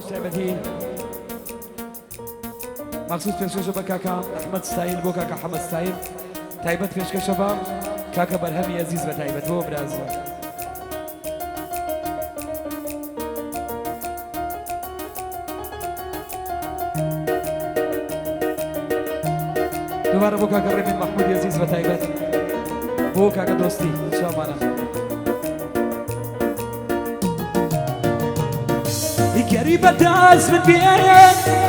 سعبتي مخصوص پیشکش با کاکا احمد ستایل بو کاکا حمد ستایل تایبت پیشکش با کاکا برهمی عزیز و تایبت بو براز دوباره بو کاکا ربین محمود عزیز و تایبت بو کاکا دوستی شامانه قريبة داز من بين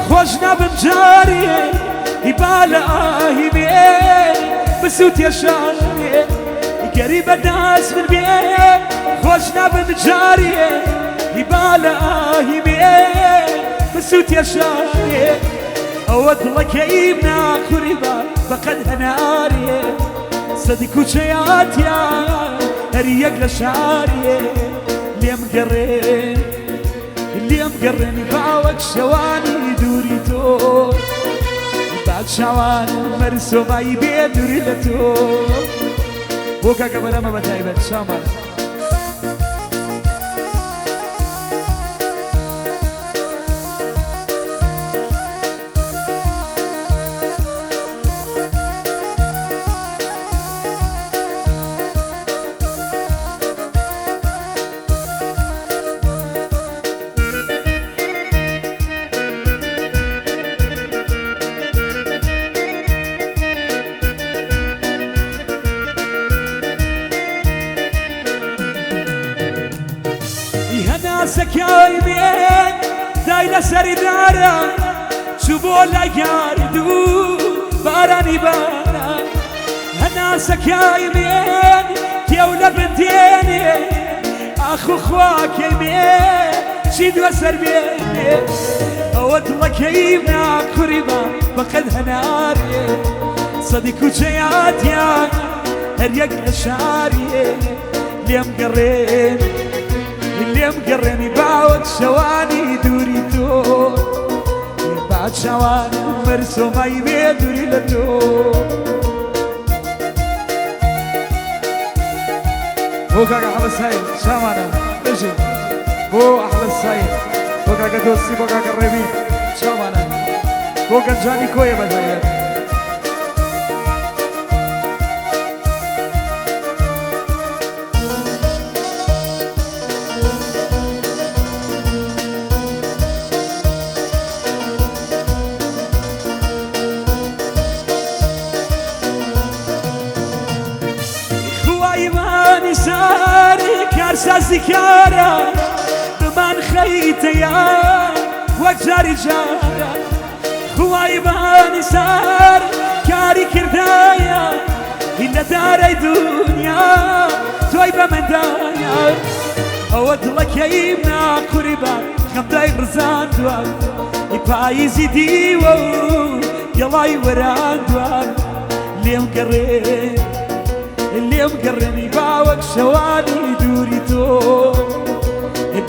خوشنا بمجاري يبالا بين بسوت يا شاري قريبة داز من بين خوشنا بمجاري يبالا بين بسوت يا شاري أود لك يبنا قريبا فقد هناري صديق وشيات يا هريق لشاري ليم قرين اللي مقرني باوك شواني دوري تو بعد شواني مرسو ما يبي دوري لتو بوكا كبرا ما بتايبت شامل سكاي بين دايلا سري دارا شوفوا لا ياردو باراني بارا انا سكاي بين كيولا بنتيني اخو خواك بين شيد وسر بيني اود لك يبنا قريبا فقد هناري صديق وجيات يا هريق اشاري ليم قرين اللي مقرني باوت شواني دوري تو بعد شواني مرسو ما يبي دوري لتو بو كاكا أحمد سايد شامانا اجي بو أحمد سايد بو كاكا دوسي بو كاكا ربي شامانا بو كنجاني كوية بتايد ساري كارساسي كارا بمان خيتيا وجاري جارا خوايباني سار كاري كردايا إلا داري دنيا تويبا من دايا أود لك يبنا قريبا خمداي برزان دوان يبايزي ديوو يلاي وران دوان ليم قريب اللي مقرني باوك شواني دوري تو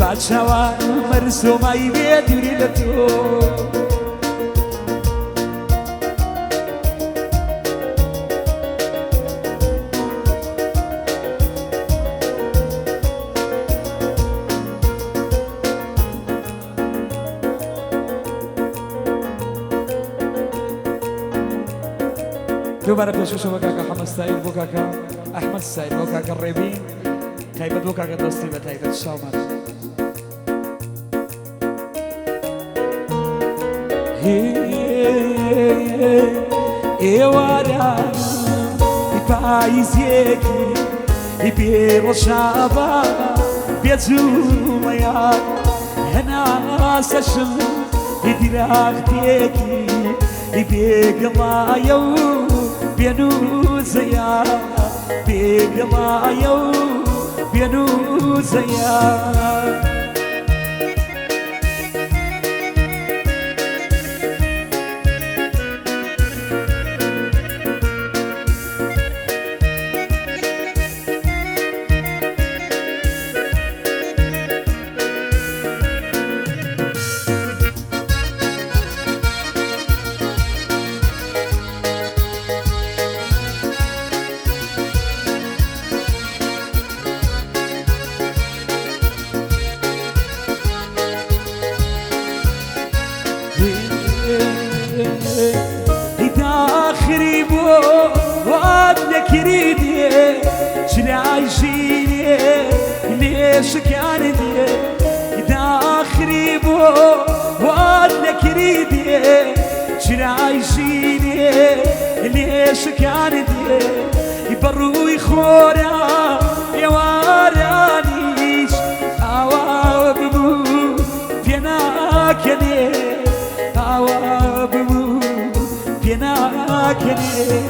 بعد شواني مرسو ما يبي دوري لتو دوباره پیشکش با کاکا حمد ستایل بو کاکا احمد ستایل بو کاکا ربین تایبت بو کاکا دوستی و تایبت شامل وارا بايزيكي بيرو شابا بيزوميا هنا سشم دراختيكي بيقلايو بينوزيا بيقلايو بينوزيا واد لكريدي شنعيشيني ليش كاندي داخري بو واد لكريدي شنعيشيني ليش كاندي يبروي خورا يا وارانيش أوابو فينا كني أوابو فينا كني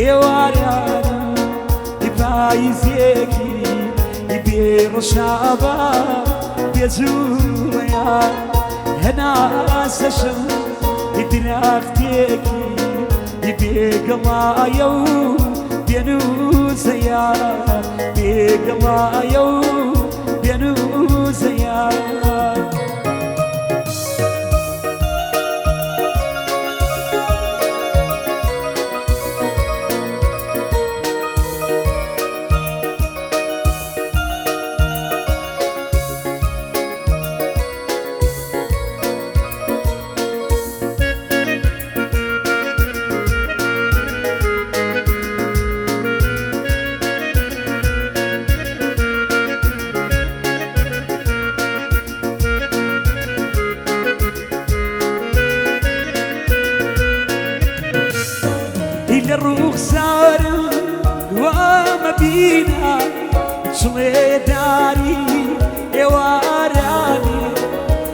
يا واراني يبايزيكي يبير شابا بيزويا هنا سشم يدراختيكي يبيقما يوم بينوزيا بيقما يوم بينوزيا إلى الرخصار وما بينا شوي داري يواراني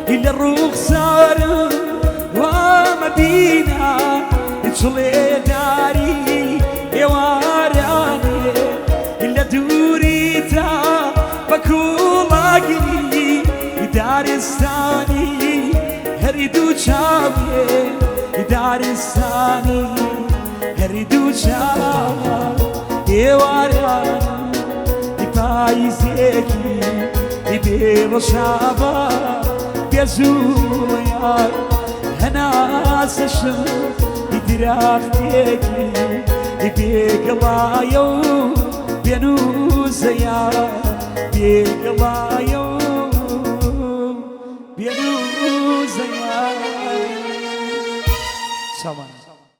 إلى الرخصار وما بينا شوي داري يواراني إلا دوريتا بكولاقي دارستاني هريدو شابي دارستاني هريدو شابا يواريان يبايزيكي يبير شابا بيزويا هنا سشم يدراختيكي يبيقلا يوم بينوزيا بيقلا يوم بينوزيا سلام